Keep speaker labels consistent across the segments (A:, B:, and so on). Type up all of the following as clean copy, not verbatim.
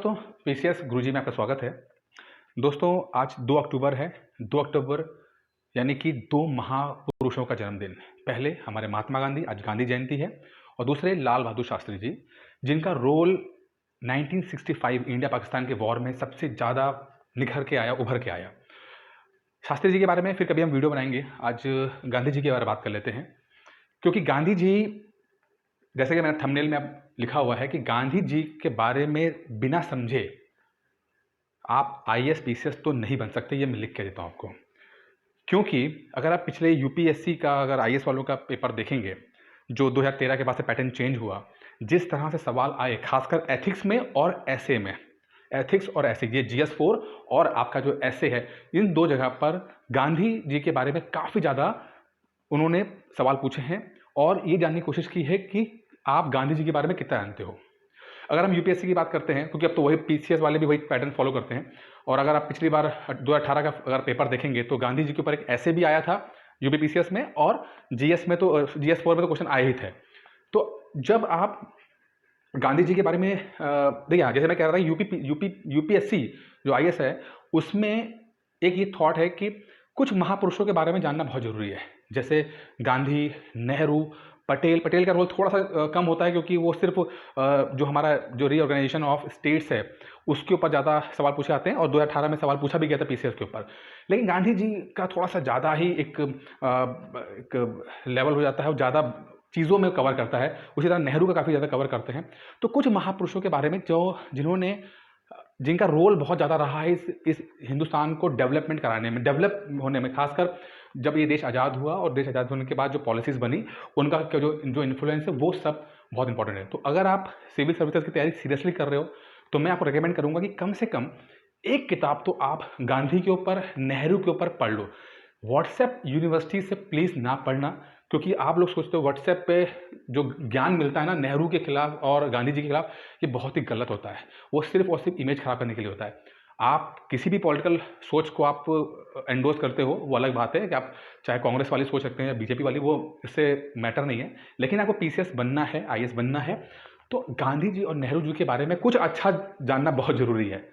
A: दोस्तों, पीसीएस गुरुजी में आपका स्वागत है। दोस्तों, आज 2 अक्टूबर है। 2 अक्टूबर यानी कि 2 महापुरुषों का जन्मदिन। पहले हमारे महात्मा गांधी, आज गांधी जयंती है, और दूसरे लाल बहादुर शास्त्री जी, जिनका रोल 1965 इंडिया पाकिस्तान के वॉर में सबसे ज़्यादा निखर के आया, उभर के आया। शास्त्री जी के बारे में फिर कभी हम वीडियो बनाएंगे। आज गांधी जी के बारे में बात कर लेते हैं, क्योंकि गांधी जी, जैसे कि मेरा थंबनेल में अब लिखा हुआ है कि गांधी जी के बारे में बिना समझे आप आईएएस पीसीएस तो नहीं बन सकते। ये मैं लिख के देता हूँ आपको, क्योंकि अगर आप पिछले यूपीएससी का, अगर आईएएस वालों का पेपर देखेंगे, जो 2013 के बाद से पैटर्न चेंज हुआ, जिस तरह से सवाल आए, खासकर एथिक्स में और ऐसे में, एथिक्स और ऐसे, ये जीएस 4 और आपका जो ऐसे है, इन 2 जगह पर गांधी जी के बारे में काफ़ी ज़्यादा उन्होंने सवाल पूछे हैं और ये जानने की कोशिश की है कि आप गांधी जी के बारे में कितना जानते हो। अगर हम यूपीएससी की बात करते हैं, क्योंकि अब तो वही पीसीएस वाले भी वही पैटर्न फॉलो करते हैं, और अगर आप पिछली बार 2018 का अगर पेपर देखेंगे तो गांधी जी के ऊपर एक ऐसे भी आया था यूपी पीसीएस में, और जीएस में तो जीएस 4 में तो क्वेश्चन आए ही थे। तो जब आप गांधी जी के बारे में देखिए, जैसे मैं कह रहा था, यूपीएससी जो आईएएस है, उसमें एक ये थॉट है कि कुछ महापुरुषों के बारे में जानना बहुत जरूरी है। जैसे गांधी, नेहरू, पटेल का रोल थोड़ा सा कम होता है, क्योंकि वो सिर्फ जो हमारा जो रीऑर्गेनाइजेशन ऑफ स्टेट्स है उसके ऊपर ज़्यादा सवाल पूछे जाते हैं, और 2018 में सवाल पूछा भी गया था पीसीएस के ऊपर। लेकिन गांधी जी का थोड़ा सा ज़्यादा ही एक लेवल हो जाता है, और ज़्यादा चीज़ों में कवर करता है। उसी तरह नेहरू का काफ़ी ज़्यादा कवर करते हैं। तो कुछ महापुरुषों के बारे में जिन्होंने, जिनका रोल बहुत ज़्यादा रहा है इस हिंदुस्तान को डेवलपमेंट कराने में, डेवलप होने में, खासकर जब ये देश आज़ाद हुआ और देश आज़ाद होने के बाद जो पॉलिसीज़ बनी, उनका जो इन्फ्लुएंस है, वो सब बहुत इंपॉर्टेंट है। तो अगर आप सिविल सर्विसेज की तैयारी सीरियसली कर रहे हो तो मैं आपको रिकमेंड करूँगा कि कम से कम एक किताब तो आप गांधी के ऊपर, नेहरू के ऊपर पढ़ लो। व्हाट्सएप यूनिवर्सिटी से प्लीज़ ना पढ़ना, क्योंकि आप लोग सोचते हो व्हाट्सएप पे जो ज्ञान मिलता है ना नेहरू के खिलाफ और गांधी जी के खिलाफ, ये बहुत ही गलत होता है। वो सिर्फ और सिर्फ इमेज खराब करने के लिए होता है। आप किसी भी पॉलिटिकल सोच को आप एंडोर्स करते हो, वो अलग बात है कि आप चाहे कांग्रेस वाली सोच रखते हैं या बीजेपी वाली, वो इससे मैटर नहीं है। लेकिन आपको पीसीएस बनना है, आईएएस बनना है, तो गांधी जी और नेहरू जी के बारे में कुछ अच्छा जानना बहुत ज़रूरी है।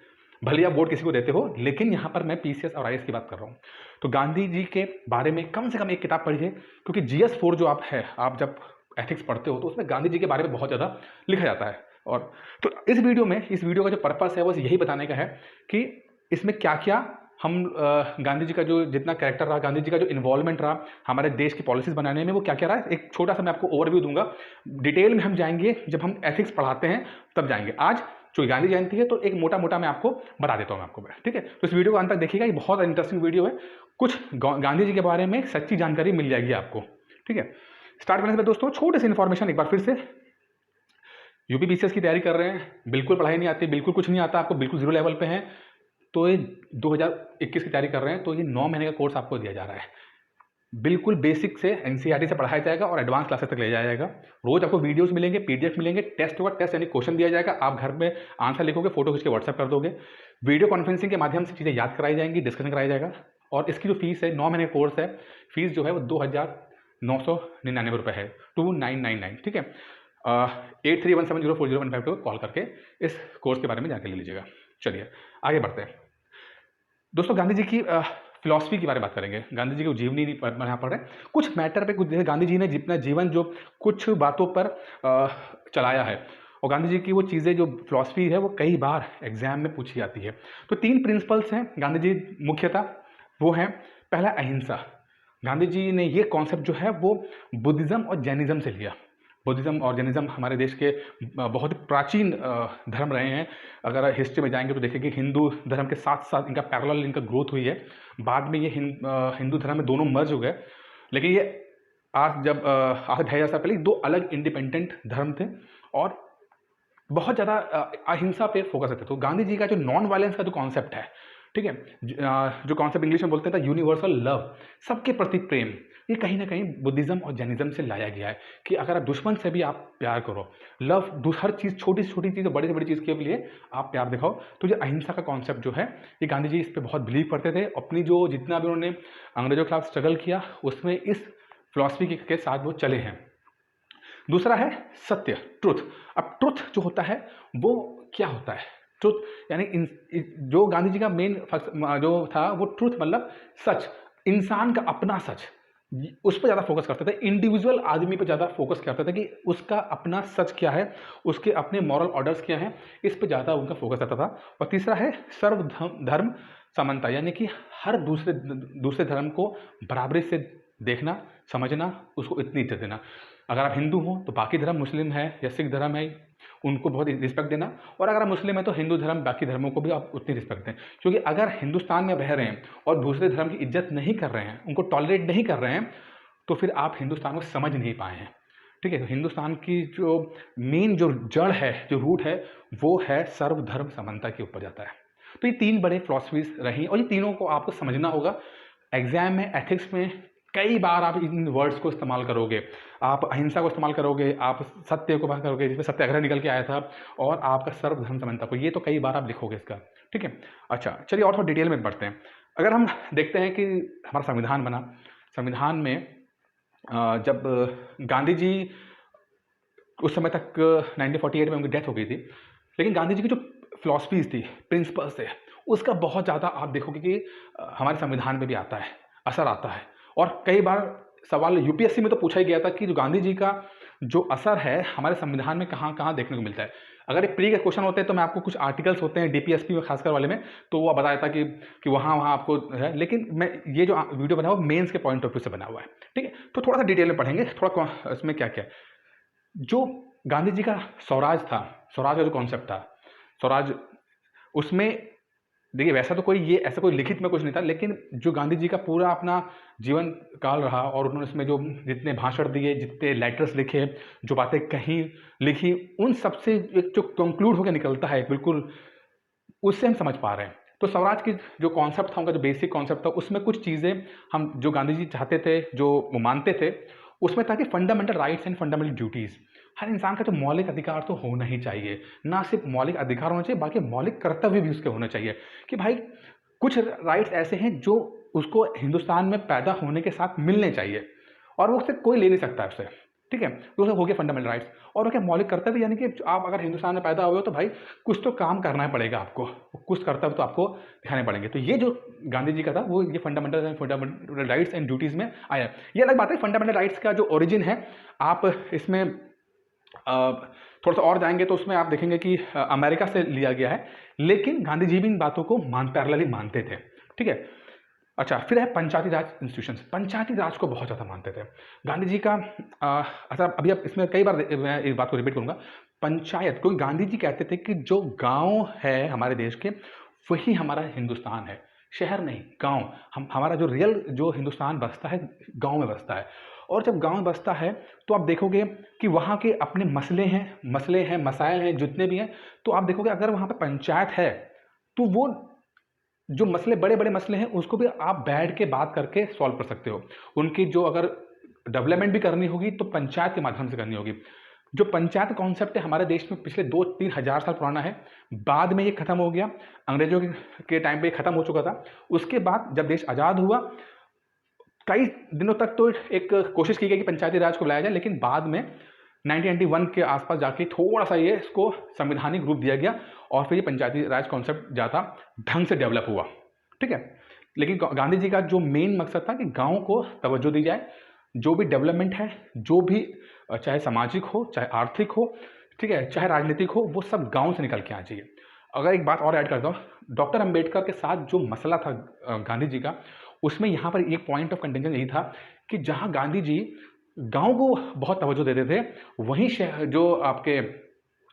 A: भले आप वोट किसी को देते हो, लेकिन यहाँ पर मैं पीसीएस और आईएएस की बात कर रहा हूँ। तो गांधी जी के बारे में कम से कम एक किताब पढ़िए, क्योंकि जीएस 4 जो आप जब एथिक्स पढ़ते हो तो उसमें गांधी जी के बारे में बहुत ज़्यादा लिखा जाता है। और तो इस वीडियो का जो पर्पस है, बस यही बताने का है कि इसमें क्या क्या हम गांधी जी का जो जितना कैरेक्टर रहा, गांधी जी का जो इन्वॉल्वमेंट रहा हमारे देश की पॉलिसीज बनाने में, वो क्या क्या रहा है, एक छोटा सा मैं आपको ओवरव्यू दूंगा। डिटेल में हम जाएंगे जब हम एथिक्स पढ़ाते हैं, तब जाएंगे। आज जो गांधी जयंती है, तो एक मोटा मोटा मैं आपको बता देता हूँ आपको, ठीक है। तो इस वीडियो को अंत तक देखिएगा, ये बहुत इंटरेस्टिंग वीडियो है। कुछ गांधी जी के बारे में सच्ची जानकारी मिल जाएगी आपको, ठीक है। स्टार्ट करने से पहले दोस्तों छोटे से इन्फॉर्मेशन एक बार फिर से, यूपी पीसीएस की तैयारी कर रहे हैं, बिल्कुल पढ़ाई नहीं आती, बिल्कुल कुछ नहीं आता आपको, बिल्कुल जीरो लेवल पे हैं, तो ये 2021 की तैयारी कर रहे हैं, तो ये 9 महीने का कोर्स आपको दिया जा रहा है। बिल्कुल बेसिक से एनसीईआरटी से पढ़ाया जाएगा और एडवांस क्लासेस तक ले जाया जाएगा। रोज आपको वीडियोस मिलेंगे, पीडीएफ मिलेंगे, टेस्ट होगा, टेस्ट यानी क्वेश्चन दिया जाएगा, आप घर में आंसर लिखोगे, फोटो खींच के व्हाट्सएप कर दोगे। वीडियो कॉन्फ्रेंसिंग के माध्यम से चीज़ें याद कराई जाएंगी, डिस्कशन कराया जाएगा। और इसकी जो फीस है, 9 महीने का कोर्स है, फीस जो है वो 2,999 रुपये है, 2999, ठीक है। 8317040152 को कॉल करके इस कोर्स के बारे में जानकारी ले लीजिएगा। चलिए आगे बढ़ते हैं दोस्तों। गांधी जी की फिलॉसफी के बारे में बात करेंगे। गांधी जी की जीवनी नहीं यहाँ पढ़ रहे हैं, कुछ मैटर पे, कुछ जैसे गांधी जी ने जितना जीवन जो कुछ बातों पर चलाया है, और गांधी जी की वो चीज़ें, जो फिलॉसफी है, वो कई बार एग्जाम में पूछी जाती है। तो 3 प्रिंसिपल्स हैं गांधी जी मुख्यतः, वो हैं, पहला अहिंसा। गांधी जी ने ये कॉन्सेप्ट जो है वो बुद्धिज़्म और जैनिज़्म से लिया। बुद्धिज़्म और जैनिज़्म हमारे देश के बहुत ही प्राचीन धर्म रहे हैं। अगर हिस्ट्री में जाएंगे तो देखेंगे हिंदू धर्म के साथ साथ इनका पैरेलल इनका ग्रोथ हुई है। बाद में ये हिंदू धर्म में दोनों मर्ज हो गए, लेकिन ये आज आज 2,000 साल पहले 2 अलग इंडिपेंडेंट धर्म थे और बहुत ज़्यादा अहिंसा पे फोकस रहते। तो गांधी जी का जो नॉन वायलेंस का जो कॉन्सेप्ट है, ठीक है, जो कॉन्सेप्ट इंग्लिश में बोलते हैं यूनिवर्सल लव, सबके प्रति प्रेम, ये कहीं ना कहीं बुद्धिज़्म और जैनिज़्म से लाया गया है कि अगर आप दुश्मन से भी आप प्यार करो, लव, हर चीज़, छोटी से छोटी चीज़, बड़ी से बड़ी चीज़ के लिए आप प्यार दिखाओ। तो ये अहिंसा का कॉन्सेप्ट जो है, ये गांधी जी इस पर बहुत बिलीव करते थे। अपनी जो जितना भी उन्होंने अंग्रेजों के खिलाफ स्ट्रगल किया, उसमें इस फिलॉसफी के साथ वो चले हैं। दूसरा है सत्य, ट्रुथ। अब ट्रुथ जो होता है वो क्या होता है? ट्रुथ यानी जो गांधी जी का मेन जो था वो ट्रुथ मतलब सच, इंसान का अपना सच, उस पर ज़्यादा फोकस करते थे। इंडिविजुअल आदमी पर ज़्यादा फोकस करते थे कि उसका अपना सच क्या है, उसके अपने मॉरल ऑर्डर्स क्या हैं, इस पर ज़्यादा उनका फोकस रहता था। और तीसरा है सर्व धर्म समानता, यानी कि हर दूसरे धर्म को बराबरी से देखना, समझना, उसको इतनी इज्जत देना। अगर आप हिंदू हो तो बाकी धर्म, मुस्लिम है या सिख धर्म है, उनको बहुत रिस्पेक्ट देना, और अगर आप मुस्लिम है तो हिंदू धर्म, बाकी धर्मों को भी आप उतनी रिस्पेक्ट दें। क्योंकि अगर हिंदुस्तान में रह रहे हैं और दूसरे धर्म की इज्जत नहीं कर रहे हैं, उनको टॉलरेट नहीं कर रहे हैं, तो फिर आप हिंदुस्तान को समझ नहीं पाए हैं। ठीक है, तो हिंदुस्तान की जो मेन जो जड़ है, जो रूट है, वो है सर्वधर्म समानता के ऊपर जाता है। तो ये 3 बड़े फिलॉसफीज रही और ये तीनों को आपको समझना होगा। एग्जाम में, एथिक्स में कई बार आप इन वर्ड्स को इस्तेमाल करोगे, आप अहिंसा को इस्तेमाल करोगे, आप सत्य को बात करोगे, जिसमें सत्याग्रह निकल के आया था, और आपका सर्वधर्म समानता को, ये तो कई बार आप लिखोगे इसका। ठीक है, अच्छा चलिए और थोड़ा डिटेल में बढ़ते हैं। अगर हम देखते हैं कि हमारा संविधान बना, संविधान में जब गांधी जी उस समय तक 1948 में उनकी डेथ हो गई थी, लेकिन गांधी जी की जो फिलॉसफीज थी, प्रिंसिपल्स थे, उसका बहुत ज़्यादा आप देखोगे कि हमारे संविधान में भी आता है, असर आता है। और कई बार सवाल यूपीएससी में तो पूछा ही गया था कि जो गांधी जी का जो असर है हमारे संविधान में कहाँ कहाँ देखने को मिलता है। अगर एक प्री के क्वेश्चन होते हैं तो मैं आपको कुछ आर्टिकल्स होते हैं डीपीएसपी में खासकर वाले में, तो वो बताया था कि वहाँ आपको है, लेकिन मैं ये जो वीडियो बना हुआ मेंस के पॉइंट ऑफ व्यू से बना हुआ है। ठीक है, तो थोड़ा सा डिटेल में पढ़ेंगे, थोड़ा इसमें क्या क्या जो गांधी जी का स्वराज था, स्वराज का जो कॉन्सेप्ट था, स्वराज, उसमें देखिए वैसा तो कोई ये ऐसा कोई लिखित में कुछ नहीं था, लेकिन जो गांधी जी का पूरा अपना जीवन काल रहा और उन्होंने इसमें जो जितने भाषण दिए, जितने लेटर्स लिखे, जो बातें कहीं लिखी, उन सबसे एक जो कंक्लूड होकर निकलता है बिल्कुल, उससे हम समझ पा रहे हैं। तो स्वराज की जो कॉन्सेप्ट था, उनका जो बेसिक कॉन्सेप्ट था, उसमें कुछ चीज़ें हम जो गांधी जी चाहते थे, जो वो मानते थे, उसमें था कि fundamental rights and fundamental duties, हर इंसान का जो मौलिक अधिकार तो होना ही चाहिए। ना सिर्फ मौलिक अधिकार होना चाहिए, बाकी मौलिक कर्तव्य भी उसके होने चाहिए। कि भाई कुछ राइट्स ऐसे हैं जो उसको हिंदुस्तान में पैदा होने के साथ मिलने चाहिए और वो उससे कोई ले नहीं सकता है उससे। ठीक है, तो हो गया फंडामेंटल राइट्स। और क्या मौलिक कर्तव्य, यानी कि आप अगर हिंदुस्तान में पैदा हुए हो तो भाई कुछ तो काम करना पड़ेगा आपको, कुछ कर्तव्य तो आपको दिखाने पड़ेंगे। तो ये जो गांधी जी का था वो ये फंडामेंटल राइट्स एंड ड्यूटीज़ में आया। ये अलग बात है, फंडामेंटल राइट्स का जो ओरिजिन है, आप इसमें थोड़ा सा और जाएंगे तो उसमें आप देखेंगे कि अमेरिका से लिया गया है, लेकिन गांधी जी भी इन बातों को पैरेलली मानते थे। ठीक है, अच्छा फिर है पंचायती राज इंस्टीट्यूशंस, पंचायती राज को बहुत ज़्यादा मानते थे गांधी जी का। अच्छा अभी अब इसमें कई बार मैं इस बात को रिपीट करूँगा, पंचायत, क्योंकि गांधी जी कहते थे कि जो गांव है हमारे देश के, वही हमारा हिंदुस्तान है, शहर नहीं, गांव। हमारा जो रियल जो हिंदुस्तान बसता है, गांव में बसता है। और जब गांव में बसता है तो आप देखोगे कि वहाँ के अपने मसले हैं, मसाइल हैं, जितने भी हैं, तो आप देखोगे अगर वहाँ पे पंचायत है तो वो जो मसले, बड़े बड़े मसले हैं, उसको भी आप बैठ के बात करके सॉल्व कर सकते हो। उनकी जो अगर डेवलपमेंट भी करनी होगी तो पंचायत के माध्यम से करनी होगी। जो पंचायत कॉन्सेप्ट है हमारे देश में पिछले 2-3 हज़ार साल पुराना है, बाद में ये खत्म हो गया, अंग्रेजों के टाइम पे खत्म हो चुका था। उसके बाद जब देश आज़ाद हुआ, कई दिनों तक तो एक कोशिश की गई कि पंचायती राज को लाया जाए, लेकिन बाद में 1991 के आसपास जाके थोड़ा सा ये इसको संवैधानिक रूप दिया गया और फिर ये पंचायती राज कॉन्सेप्ट ज़्यादा ढंग से डेवलप हुआ। ठीक है, लेकिन गांधी जी का जो मेन मकसद था कि गाँव को तवज्जो दी जाए, जो भी डेवलपमेंट है, जो भी चाहे सामाजिक हो, चाहे आर्थिक हो, ठीक है, चाहे राजनीतिक हो, वो सब गाँव से निकल के आना चाहिए। अगर एक बात और ऐड करता हूँ, डॉक्टर अंबेडकर के साथ जो मसला था गांधी जी का, उसमें यहाँ पर एक पॉइंट ऑफ कंटेंशन यही था कि जहाँ गांधी जी गांव को बहुत तवज्जो देते थे, वहीं शहर जो आपके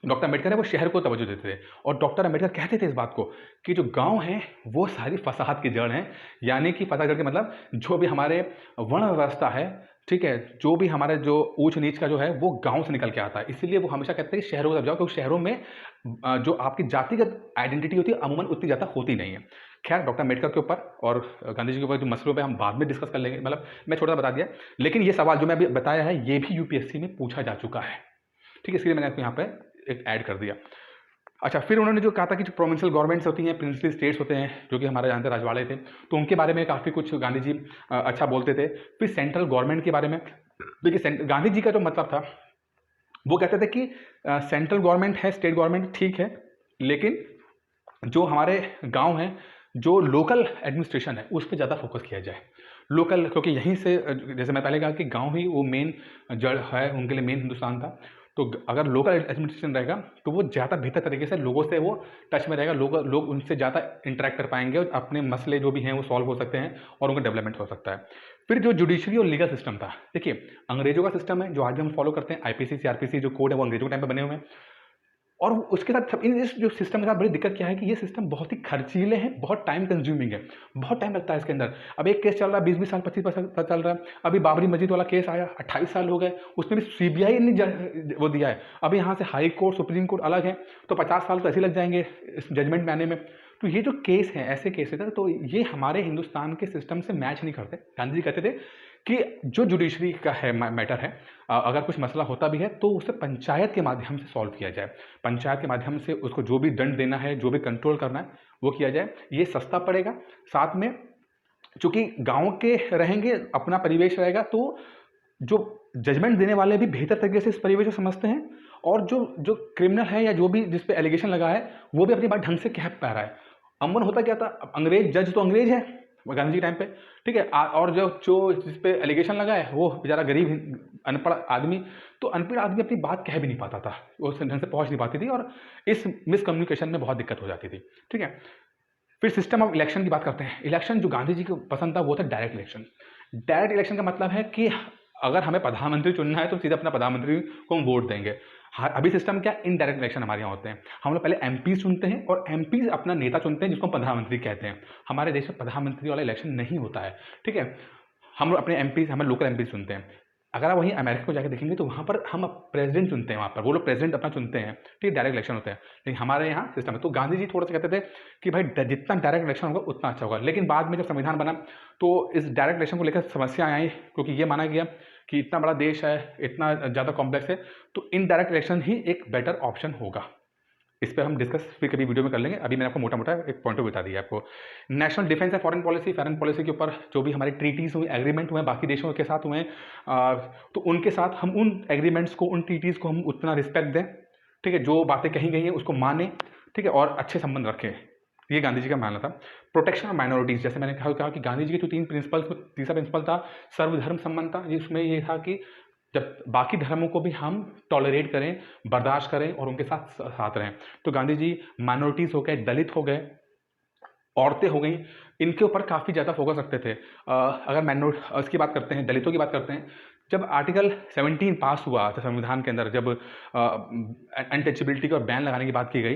A: डॉक्टर अंबेडकर है वो शहर को तवज्जो देते थे। और डॉक्टर अंबेडकर कहते थे इस बात को कि जो गांव है वो सारी फसाहत की जड़ है, यानी कि फसाहत के मतलब जो भी हमारे वर्ण व्यवस्था है, ठीक है, जो भी हमारे जो ऊंच नीच का जो है वो गांव से निकल के आता है। इसीलिए वो हमेशा कहते हैं कि शहरों की तरफ जाओ, क्योंकि शहरों में जो आपकी जातिगत आइडेंटिटी होती है अमूमन उतनी ज़्यादा होती नहीं है। खैर डॉक्टर अंबेडकर के ऊपर और गांधी जी के ऊपर जो मसलों पे हम बाद में डिस्कस कर लेंगे, मतलब मैं छोटा सा बता दिया, लेकिन ये सवाल जो मैं अभी बताया है ये भी यूपीएससी में पूछा जा चुका है। ठीक है, इसलिए मैंने आपको यहाँ पे एक ऐड कर दिया। अच्छा, फिर उन्होंने जो कहा था कि जो प्रोविंशियल गवर्नमेंट्स होती हैं, प्रिंसली स्टेट्स होते हैं, जो कि हमारे यहाँ राजवाड़े थे, तो उनके बारे में काफ़ी कुछ गांधी जी अच्छा बोलते थे। फिर सेंट्रल गवर्नमेंट के बारे में, देखिए गांधी जी का जो मतलब था वो कहते थे कि सेंट्रल गवर्नमेंट है, स्टेट गवर्नमेंट ठीक है, लेकिन जो हमारे गांव हैं, जो लोकल एडमिनिस्ट्रेशन है उस पर ज़्यादा फोकस किया जाए। लोकल, क्योंकि यहीं से जैसे मैं पहले कहा कि गांव ही वो मेन जड़ है उनके लिए, मेन हिंदुस्तान था। तो अगर लोकल एडमिनिस्ट्रेशन रहेगा तो वो ज़्यादा बेहतर तरीके से लोगों से वो टच में रहेगा, लोग उनसे ज़्यादा इंटरेक्ट कर पाएंगे और अपने मसले जो भी हैं वो सॉल्व हो सकते हैं और उनका डेवलपमेंट हो सकता है। फिर जो जुडिशरी और लीगल सिस्टम था, देखिए अंग्रेजों का सिस्टम है जो आज भी हम फॉलो करते हैं, आईपीसी सीआरपीसी जो कोड है वो अंग्रेजों के टाइम पे बने हुए हैं। और उसके साथ इस जो सिस्टम के साथ बड़ी दिक्कत क्या है कि ये सिस्टम बहुत ही खर्चीले हैं, बहुत टाइम कंज्यूमिंग है, बहुत टाइम लगता है इसके अंदर। अब एक केस चल रहा है 20-20 साल 25 साल चल रहा है। अभी बाबरी मस्जिद वाला केस आया 28 साल हो गए, उसमें भी सीबीआई ने वो दिया है। अभी यहाँ से हाई कोर्ट सुप्रीम कोर्ट अलग है, तो 50 साल तो ऐसे लग जाएंगे इस जजमेंट में आने में। तो ये जो केस हैं, ऐसे केसेस हैं, तो ये हमारे हिंदुस्तान के सिस्टम से मैच नहीं करते। गांधी जी कहते थे कि जो जुडिशरी का है मैटर है, अगर कुछ मसला होता भी है तो उसे पंचायत के माध्यम से सॉल्व किया जाए। पंचायत के माध्यम से उसको जो भी दंड देना है, जो भी कंट्रोल करना है वो किया जाए। ये सस्ता पड़ेगा, साथ में चूंकि गांव के रहेंगे, अपना परिवेश रहेगा, तो जो जजमेंट देने वाले भी बेहतर तरीके से इस परिवेश को समझते हैं, और जो जो क्रिमिनल है या जो भी जिस पे एलिगेशन लगा है वो भी अपनी बात ढंग से कह पा रहा है। अमूमन होता क्या था, अंग्रेज जज तो अंग्रेज है गांधी जी के टाइम पे, ठीक है, और जो जो जिस पे एलिगेशन लगा है वो बेचारा गरीब अनपढ़ आदमी, तो अनपढ़ आदमी अपनी बात कह भी नहीं पाता था, वो ढंग से पहुंच नहीं पाती थी, और इस मिसकम्युनिकेशन में बहुत दिक्कत हो जाती थी। ठीक है, फिर सिस्टम ऑफ इलेक्शन की बात करते हैं। इलेक्शन जो गांधी जी को पसंद था वो था डायरेक्ट इलेक्शन। डायरेक्ट इलेक्शन का मतलब है कि अगर हमें प्रधानमंत्री चुनना है तो सीधा अपना प्रधानमंत्री को हम वोट देंगे। अभी सिस्टम क्या, इनडायरेक्ट इलेक्शन हमारे यहाँ होते हैं। हम लोग पहले एमपी चुनते हैं और एमपी अपना नेता चुनते हैं जिसको हम प्रधानमंत्री कहते हैं। हमारे देश में प्रधानमंत्री वाला इलेक्शन नहीं होता है। ठीक है, हम लोग अपने एमपी, हम लोकल एमपी चुनते हैं। अगर आप वहीं अमेरिका को जाकर देखेंगे तो वहाँ पर हम प्रेसिडेंट चुनते हैं, वहाँ पर वो लोग प्रेसिडेंट अपना चुनते हैं। ठीक है, डायरेक्ट इलेक्शन होते हैं, लेकिन हमारे यहाँ सिस्टम है। तो गांधी जी थोड़ा सा कहते थे कि भाई जितना डायरेक्ट इलेक्शन होगा उतना अच्छा होगा, लेकिन बाद में जब संविधान बना तो इस डायरेक्ट इलेक्शन को लेकर समस्याएं आई, क्योंकि ये माना गया कि इतना बड़ा देश है, इतना ज़्यादा कॉम्प्लेक्स है, तो इनडायरेक्ट इलेक्शन ही एक बेटर ऑप्शन होगा। इस पर हम डिस्कस फिर कभी वीडियो में कर लेंगे। अभी मैंने आपको मोटा मोटा एक पॉइंट बता दिया आपको। National defence and foreign policy के ऊपर जो भी हमारे ट्रीटीज़ हुए, एग्रीमेंट हुए बाकी देशों के साथ हुए हैं, तो उनके साथ हम उन एग्रीमेंट्स को, उन ट्रीटीज़ को हम उतना रिस्पेक्ट दें। ठीक है, जो बातें कही गई हैं उसको माने, ठीक है, और अच्छे संबंध रखें। ये गांधी जी का मानना था। प्रोटेक्शन ऑफ माइनॉरिटीज़, जैसे मैंने कहा कि गांधी जी के जो 3 प्रिंसिपल्स, तीसरा प्रिंसिपल था सर्वधर्म सम्मनता, जिसमें ये था कि जब बाकी धर्मों को भी हम टॉलरेट करें, बर्दाश्त करें और उनके साथ साथ रहें। तो गांधी जी माइनॉरिटीज़ हो गए, दलित हो गए, औरतें हो गई, इनके ऊपर काफ़ी ज़्यादा फोकस रखते थे। अगर इसकी बात करते हैं, दलितों की बात करते हैं, जब आर्टिकल 17 पास हुआ था संविधान के अंदर, जब अनटचेबिलिटी और बैन लगाने की बात की गई,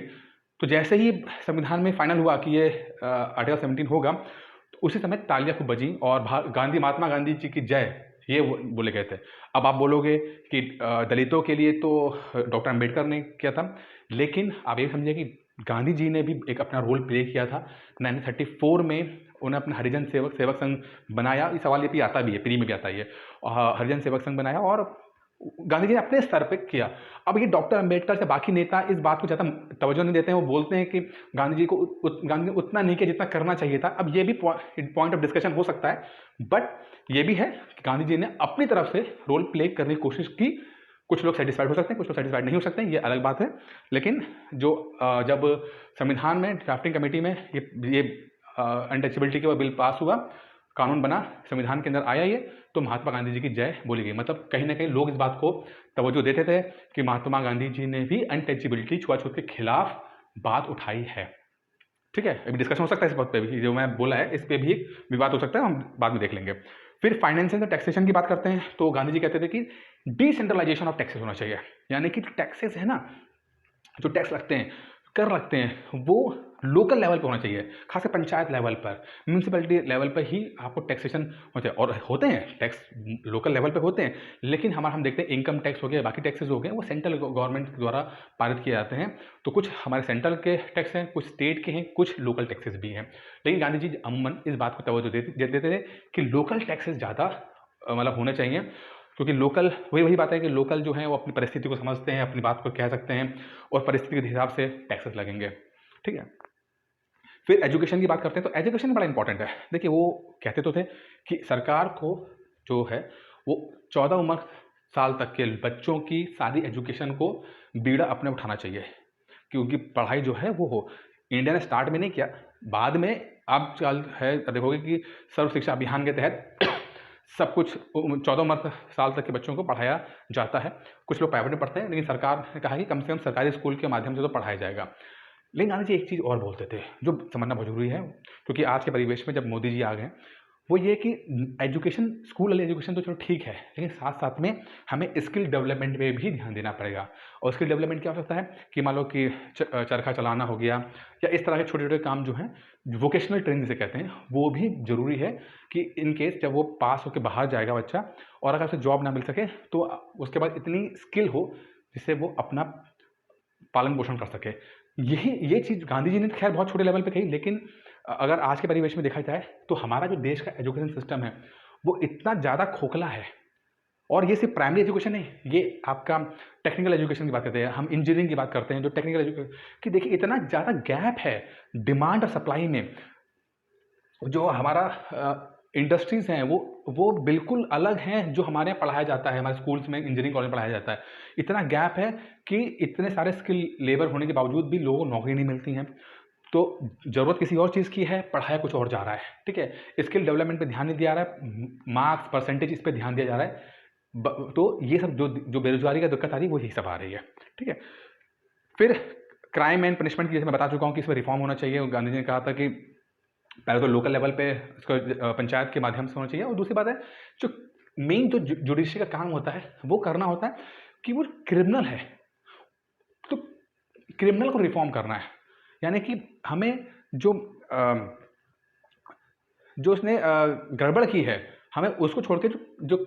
A: तो जैसे ही संविधान में फाइनल हुआ कि ये आर्टिकल 17 होगा, तो उसी समय तालियां खूब बजी और महात्मा गांधी जी की जय, ये बोले गए थे। अब आप बोलोगे कि दलितों के लिए तो डॉक्टर अंबेडकर ने किया था, लेकिन आप ये समझिए कि गांधी जी ने भी एक अपना रोल प्ले किया था। 1934 में उन्हें अपना हरिजन सेवक संघ बनाया। ये सवाल ये भी आता भी है, प्री में भी आता ही है। हरिजन सेवक संघ बनाया और गांधी जी ने अपने स्तर पे किया। अब ये डॉक्टर अंबेडकर से बाकी नेता इस बात को ज़्यादा तवज्जो नहीं देते हैं। वो बोलते हैं कि गांधी जी को गांधी ने उतना नहीं किया जितना करना चाहिए था। अब ये भी पॉइंट ऑफ डिस्कशन हो सकता है, बट ये भी है कि गांधी जी ने अपनी तरफ से रोल प्ले करने की कोशिश की। कुछ लोग सेटिस्फाइड हो सकते हैं, कुछ लोग सेटिस्फाइड नहीं हो सकते हैं, ये अलग बात है। लेकिन जो जब संविधान में ड्राफ्टिंग कमेटी में ये अनटचेबिलिटी का बिल पास हुआ, कानून बना, संविधान के अंदर आया ये, तो महात्मा गांधी जी की जय बोली गई। मतलब कहीं ना कहीं लोग इस बात को तवज्जो देते थे कि महात्मा गांधी जी ने भी अनटचेबिलिटी, छुआछूत के खिलाफ बात उठाई है। ठीक है, अभी डिस्कशन हो सकता है इस बात पे भी, जो मैं बोला है इस पे भी विवाद हो सकता है, हम बाद में देख लेंगे। फिर फाइनेंसिंग और टैक्सेशन की बात करते हैं, तो गांधी जी कहते थे कि डिसेंट्रलाइजेशन ऑफ टैक्सेस होना चाहिए। यानी कि टैक्सेस है ना, जो टैक्स लगते हैं, कर लगते हैं, वो लोकल लेवल पर होना चाहिए, खासकर पंचायत लेवल पर, म्यूनसिपैलिटी लेवल पर ही आपको टैक्सेशन होते हैं। और होते हैं टैक्स लोकल लेवल पर होते हैं, लेकिन हम देखते हैं इनकम टैक्स हो गया, बाकी टैक्सेस हो गए, वो सेंट्रल गवर्नमेंट द्वारा पारित किए जाते हैं। तो कुछ हमारे सेंट्रल के टैक्स हैं, कुछ स्टेट के हैं, कुछ लोकल टैक्सेस भी हैं। लेकिन गांधी जी अमूमन इस बात को तवज्जो देते थे कि लोकल टैक्सेस ज़्यादा मतलब होने चाहिए, क्योंकि लोकल वही बात है कि लोकल जो है वो अपनी परिस्थिति को समझते हैं, अपनी बात को कह सकते हैं, और परिस्थिति के हिसाब से टैक्सेस लगेंगे। ठीक है, फिर एजुकेशन की बात करते हैं, तो एजुकेशन बड़ा इंपॉर्टेंट है। देखिए, वो कहते तो थे कि सरकार को जो है वो 14 उम्र साल तक के बच्चों की सारी एजुकेशन को बीड़ा अपने उठाना चाहिए, क्योंकि पढ़ाई जो है वो हो। इंडिया ने स्टार्ट में नहीं किया, बाद में अब चल है, देखोगे कि सर्व शिक्षा अभियान के तहत सब कुछ 14 साल तक के बच्चों को पढ़ाया जाता है। कुछ लोग प्राइवेट में पढ़ते हैं, लेकिन सरकार ने कहा कि कम से कम सरकारी स्कूल के माध्यम से तो पढ़ाया जाएगा। लेकिन गांधी जी एक चीज़ और बोलते थे जो समझना बहुत जरूरी है, क्योंकि आज के परिवेश में जब मोदी जी आ गए, वो ये कि एजुकेशन, स्कूल वाली एजुकेशन तो चलो ठीक है, लेकिन साथ साथ में हमें स्किल डेवलपमेंट पे भी ध्यान देना पड़ेगा। और स्किल डेवलपमेंट क्या हो सकता है कि मान लो कि चरखा चलाना हो गया, या इस तरह के छोटे छोटे काम जो हैं वोकेशनल ट्रेनिंग जिसे कहते हैं, वो भी ज़रूरी है कि इन केस जब वो पास होकर बाहर जाएगा बच्चा, और अगर उसे जॉब ना मिल सके तो उसके बाद इतनी स्किल हो जिससे वो अपना पालन पोषण कर सके। ये चीज़ गांधी जी ने खैर बहुत छोटे लेवल पे कही, लेकिन अगर आज के परिवेश में देखा जाए तो हमारा जो देश का एजुकेशन सिस्टम है वो इतना ज़्यादा खोखला है। और ये सिर्फ प्राइमरी एजुकेशन नहीं, ये आपका टेक्निकल एजुकेशन की बात करते हैं, हम इंजीनियरिंग की बात करते हैं, जो टेक्निकल एजुकेशन कि देखिए इतना ज़्यादा गैप है डिमांड और सप्लाई में। जो हमारा इंडस्ट्रीज़ हैं वो बिल्कुल अलग हैं जो हमारे यहाँ पढ़ाया जाता है, हमारे स्कूल्स में इंजीनियरिंग कॉलेज में पढ़ाया जाता है। इतना गैप है कि इतने सारे स्किल लेबर होने के बावजूद भी लोगों को नौकरी नहीं मिलती हैं। तो ज़रूरत किसी और चीज़ की है, पढ़ाया कुछ और जा रहा है, ठीक है। स्किल डेवलपमेंट पे ध्यान नहीं दिया जा रहा है, मार्क्स परसेंटेज इस पे ध्यान दिया जा रहा है। तो ये सब जो बेरोजगारी का दिक्कत आ रही है वो यही सब आ रही है, ठीक है। फिर क्राइम एंड पनिशमेंट की जैसे मैं बता चुका हूँ कि इसमें रिफॉर्म होना चाहिए। गांधी जी ने कहा था कि पहले तो लोकल लेवल पे इसको पंचायत के माध्यम से होना चाहिए, और दूसरी बात है जो मेन जो जुडिशरी का काम होता है वो करना होता है कि वो क्रिमिनल है तो क्रिमिनल को रिफॉर्म करना है। यानी कि हमें जो उसने गड़बड़ की है हमें उसको छोड़ के जो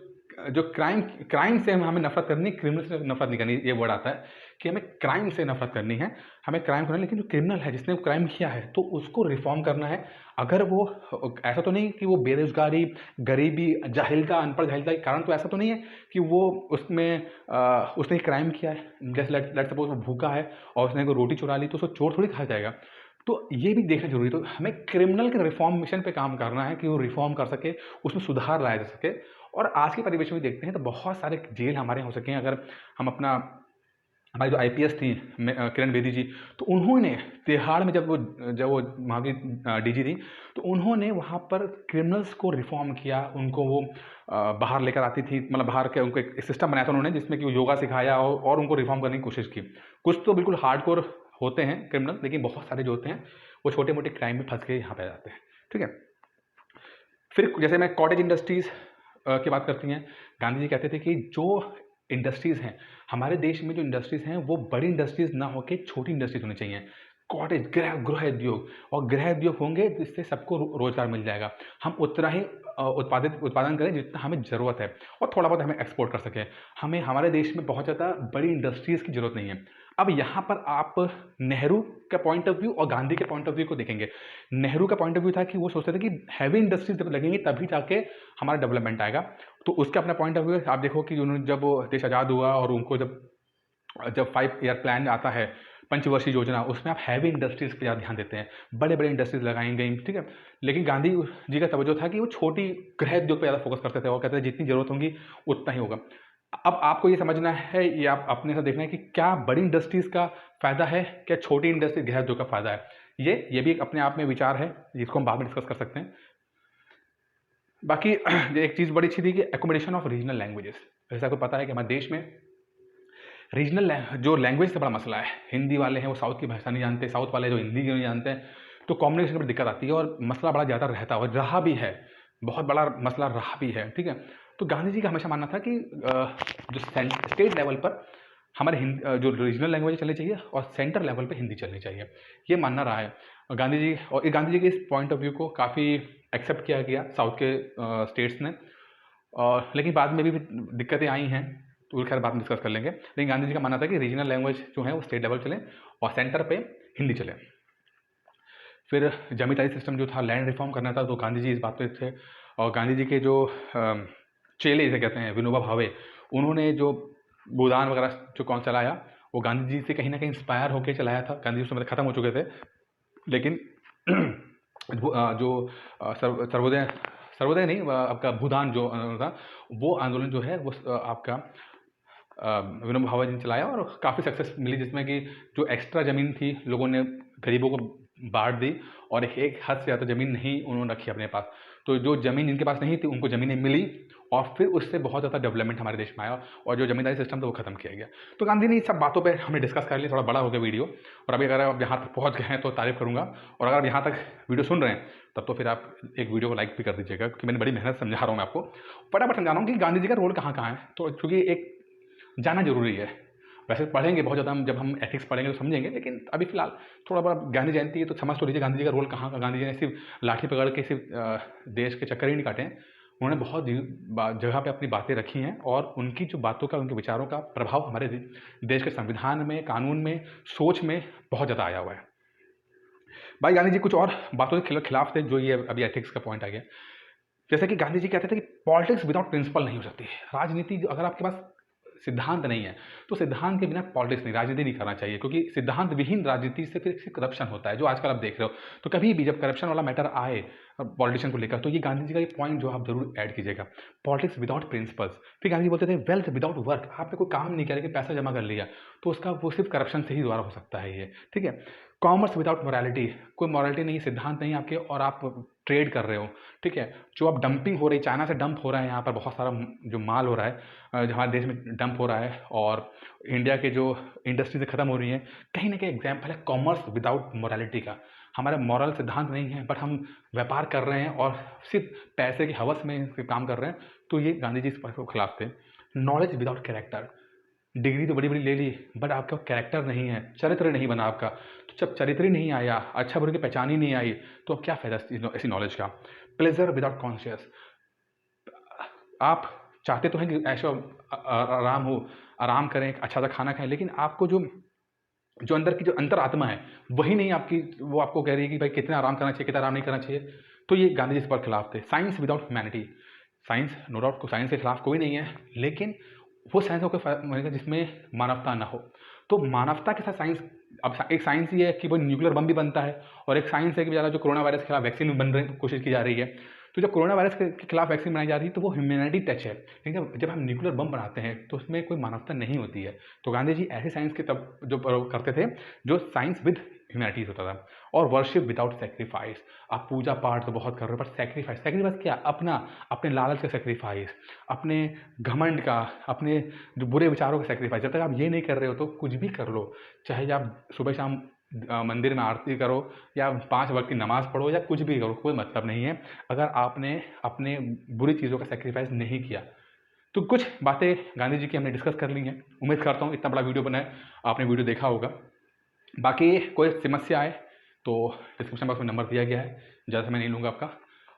A: जो क्राइम से हमें नफरत करनी, क्रिमिनल से नफरत नहीं करनी। ये वर्ड आता है कि हमें क्राइम से नफरत करनी है, हमें क्राइम करना है, लेकिन जो क्रिमिनल है जिसने क्राइम किया है तो उसको रिफॉर्म करना है। अगर वो ऐसा तो नहीं कि वो बेरोजगारी, गरीबी, जाहिलता, अनपढ़ जाहिलता के कारण तो ऐसा तो नहीं है कि वो उसमें उसने क्राइम किया है। जैसे लेट सपोज वो भूखा है और उसने कोई रोटी चुरा ली तो उसको चोर थोड़ी कहा जाएगा। तो ये भी देखना जरूरी। तो हमें क्रिमिनल के रिफॉर्म मिशन पे काम करना है कि वो रिफॉर्म कर सके, उसमें सुधार लाया जा सके। और आज के परिवेश में देखते हैं तो बहुत सारे जेल हमारे हो सके हैं। अगर हम अपना हमारी जो आईपीएस थी किरण बेदी जी, तो उन्होंने तिहाड़ में जब वो वहाँ की डीजी थी, तो उन्होंने वहाँ पर क्रिमिनल्स को रिफॉर्म किया। उनको वो बाहर लेकर आती थी, मतलब बाहर के उनको एक सिस्टम बनाया था उन्होंने जिसमें कि वो योगा सिखाया और उनको रिफॉर्म करने की कोशिश की। कुछ तो बिल्कुल हार्डकोर होते हैं क्रिमिनल, लेकिन बहुत सारे जो होते हैं वो छोटे मोटे क्राइम में फंस के यहाँ पे आ जाते हैं, ठीक है। फिर जैसे मैं कॉटेज इंडस्ट्रीज़ की बात करती हैं, गांधी जी कहते थे कि जो इंडस्ट्रीज़ हैं हमारे देश में, जो इंडस्ट्रीज़ हैं वो बड़ी इंडस्ट्रीज़ ना होकर छोटी इंडस्ट्रीज होनी चाहिए। कॉटेज गृह उद्योग, और गृह उद्योग होंगे जिससे सबको रोजगार मिल जाएगा। हम उतना ही उत्पादन करें जितना हमें ज़रूरत है, और थोड़ा बहुत हमें एक्सपोर्ट कर सकें। हमें हमारे देश में बहुत ज़्यादा बड़ी इंडस्ट्रीज़ की ज़रूरत नहीं है। अब यहाँ पर आप नेहरू का पॉइंट ऑफ व्यू और गांधी के पॉइंट ऑफ व्यू को देखेंगे। नेहरू का पॉइंट ऑफ व्यू था कि वो सोचते थे कि हैवी इंडस्ट्रीज जब लगेंगी तभी जाके हमारा डेवलपमेंट आएगा। तो उसका अपना पॉइंट ऑफ व्यू आप देखो कि उन्होंने जब देश आज़ाद हुआ और उनको जब 5 ईयर प्लान आता है, पंचवर्षीय योजना, उसमें आप हैवी इंडस्ट्रीज़ पे ज़्यादा ध्यान देते हैं, बड़े बड़े इंडस्ट्रीज़ लगाई गई, ठीक है। लेकिन गांधी जी का तवज्जो था कि वो छोटी गृह उद्योग पे ज़्यादा फोकस करते थे और कहते थे जितनी ज़रूरत होगी उतना ही होगा। अब आपको ये समझना है, ये आप अपने साथ देखना है कि क्या बड़ी इंडस्ट्रीज़ का फ़ायदा है, क्या छोटी इंडस्ट्री गृह उद्योग का फ़ायदा है। ये भी एक अपने आप में विचार है जिसको हम बाद में डिस्कस कर सकते हैं। बाकी एक चीज़ बड़ी अच्छी थी कि एकोमोडेशन ऑफ रीजनल लैंग्वेजेस। जैसे आपको पता है कि हमारे देश में रीजनल जो लैंग्वेज से बड़ा मसला है। हिंदी वाले हैं वो साउथ की भाषा नहीं जानते, साउथ वाले जो हिंदी नहीं जानते हैं, तो कम्युनिकेशन में दिक्कत आती है और मसला बड़ा ज़्यादा रहता है, और रहा भी है, बहुत बड़ा मसला रहा भी है, ठीक है। तो गांधी जी का हमेशा मानना था कि जो स्टेट लेवल पर हमारे जो रीजनल लैंग्वेज चलनी चाहिए और सेंटर लेवल पे हिंदी चलनी चाहिए, ये मानना रहा है गांधी जी। और गांधी जी के इस पॉइंट ऑफ व्यू को काफ़ी एक्सेप्ट किया गया साउथ के स्टेट्स ने, और लेकिन बाद में भी दिक्कतें आई हैं, तो खैर बाद में डिस्कस कर लेंगे। लेकिन गांधी जी का मानना था कि रीजनल लैंग्वेज जो है वो स्टेट लेवल चले और सेंटर पे हिंदी चले। फिर जमींदारी सिस्टम जो था, लैंड रिफॉर्म करना था, तो गांधी जी इस बात पे थे। और गांधी जी के जो चेले जिसे कहते हैं, विनोबा भावे, उन्होंने जो गोदान वगैरह जो कौन चलाया, वो गांधी जी से कहीं ना कहीं इंस्पायर होकर चलाया था। गांधी जी उस समय ख़त्म हो चुके थे, लेकिन जो सर्वोदय नहीं, आपका भूदान जो था, वो आंदोलन जो है वो आपका विनोबा भावे जी ने चलाया और काफ़ी सक्सेस मिली, जिसमें कि जो एक्स्ट्रा ज़मीन थी लोगों ने गरीबों को बाँट दी और एक हद से ज़्यादा ज़मीन नहीं उन्होंने रखी अपने पास। तो जो ज़मीन जिनके पास नहीं थी उनको ज़मीनें मिली और फिर उससे बहुत ज़्यादा डेवलपमेंट हमारे देश में आया और जो ज़मींदारी सिस्टम था वो ख़त्म किया गया। तो गांधी ने इन सब बातों पे हमने डिस्कस कर लिया, थोड़ा बड़ा हो गया वीडियो, और अभी अगर आप यहाँ तक पहुँच गए हैं तो तारीफ़ करूँगा, और अगर आप यहाँ तक वीडियो सुन रहे हैं तब तो फिर आप एक वीडियो को लाइक भी कर दीजिएगा, क्योंकि मैंने बड़ी मेहनत समझा रहा हूँ मैं आपको, फटाफट समझा रहा हूँ कि गांधी जी का रोल कहाँ कहाँ है। तो चूँकि एक जानना ज़रूरी है, वैसे पढ़ेंगे बहुत ज़्यादा, हम जब हम एथिक्स पढ़ेंगे तो समझेंगे, लेकिन अभी फिलहाल थोड़ा बड़ा गांधी जयंती है तो समझ तो लीजिए गांधी जी का रोल कहाँ का। गांधी जी ने सिर्फ लाठी पकड़ के सिर्फ देश के चक्कर ही नहीं काटे हैं, उन्होंने बहुत जगह पे अपनी बातें रखी हैं और उनकी जो बातों का, उनके विचारों का प्रभाव हमारे देश के संविधान में, कानून में, सोच में बहुत ज़्यादा आया हुआ है। भाई गांधी जी कुछ और बातों के खिलाफ थे, जो ये अभी एथिक्स का पॉइंट आ गया। जैसे कि गांधी जी कहते थे कि पॉलिटिक्स विदाउट प्रिंसिपल नहीं हो सकती है। राजनीति जो अगर आपके पास सिद्धांत नहीं है तो सिद्धांत के बिना पॉलिटिक्स नहीं, राजनीति नहीं करना चाहिए, क्योंकि सिद्धांत विहीन राजनीति से फिर करप्शन होता है, जो आजकल आप देख रहे हो। तो कभी भी जब करप्शन वाला मैटर आए पॉलिटिशियन को लेकर, तो ये गांधी जी का ये पॉइंट जो आप जरूर ऐड कीजिएगा, पॉलिटिक्स विदाउट प्रिंसिपल्स। फिर गांधी जी बोलते थे वेल्थ विदाउट वर्क, आपने कोई काम नहीं किया लेकिन पैसा जमा कर लिया तो उसका वो सिर्फ करप्शन से ही द्वारा हो सकता है ये, ठीक है। कॉमर्स विदाउट मोरालिटी, कोई मोरालिटी नहीं, सिद्धांत नहीं आपके और आप ट्रेड कर रहे हो, ठीक है। जो अब डंपिंग हो रही, चाइना से डंप हो रहा है यहाँ पर बहुत सारा जो माल हो रहा है, जो हमारे देश में डंप हो रहा है, और इंडिया के जो इंडस्ट्री से ख़त्म हो रही है, कहीं ना कहीं एग्जाम्पल है कॉमर्स विदाउट मोरालिटी का। हमारा मॉरल सिद्धांत नहीं है बट हम व्यापार कर रहे हैं और सिर्फ पैसे की हवस में काम कर रहे हैं, तो ये गांधी जी इस बात के खिलाफ थे। नॉलेज विदाउट कैरेक्टर, डिग्री तो बड़ी बड़ी ले ली बट आपका कैरेक्टर नहीं है, चरित्र नहीं बना आपका, तो जब चरित्र ही नहीं आया, अच्छा बुरे की पहचान ही नहीं आई, तो क्या फ़ायदा ऐसी नॉलेज का। प्लेजर विदाउट कॉन्शियस, आप चाहते तो हैं कि ऐशो आराम हो, आराम करें, अच्छा सा खाना खाएं, लेकिन आपको जो जो अंदर की जो अंतरात्मा है वही नहीं आपकी, वो आपको कह रही है कि भाई कितना आराम करना चाहिए, कितना आराम नहीं करना चाहिए। तो ये गांधी जी इस पर खिलाफ थे। Science without humanity, science no doubt science के खिलाफ कोई नहीं है, लेकिन वो साइंस को जिसमें मानवता ना हो। तो मानवता के साथ साइंस, अब एक साइंस ये है कि वो न्यूक्लियर बम भी बनता है, और एक साइंस है कि बेचारा जो कोरोना वायरस के खिलाफ वैक्सीन भी बन रही कोशिश की जा रही है। तो जब कोरोना वायरस के खिलाफ वैक्सीन बनाई जा रही है तो वो ह्यूमैनिटी टच है, लेकिन जब हम न्यूक्लियर बम बनाते हैं तो उसमें कोई मानवता नहीं होती है। तो गांधी जी ऐसे साइंस के तब जो करते थे जो साइंस विद ह्यूमैनिटीज होता था। और वर्शिप विदाउट सेक्रीफाइस, आप पूजा पाठ तो बहुत कर रहे हो बट सेक्रीफाइस, सेक्रीफाइस क्या, अपने लालच का सेक्रीफाइस, अपने घमंड का, अपने जो बुरे विचारों का सेक्रीफाइस। जब तक आप ये नहीं कर रहे हो तो कुछ भी कर लो, चाहे आप सुबह शाम मंदिर में आरती करो या 5 वक्त की नमाज पढ़ो या कुछ भी करो, कोई मतलब नहीं है अगर आपने अपने बुरी चीज़ों का सेक्रीफाइस नहीं किया। तो कुछ बातें गांधी जी की हमने डिस्कस कर ली हैं। उम्मीद करता हूँ इतना बड़ा वीडियो बना है आपने वीडियो देखा होगा। बाकी कोई समस्या आए तो डिस्क्रिप्शन बॉक्स में नंबर दिया गया है, ज़्यादा समय नहीं लूँगा आपका।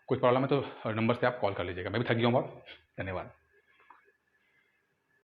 A: कुछ प्रॉब्लम है तो नंबर से आप कॉल कर लीजिएगा। मैं भी थक गया हूँ बहुत। धन्यवाद।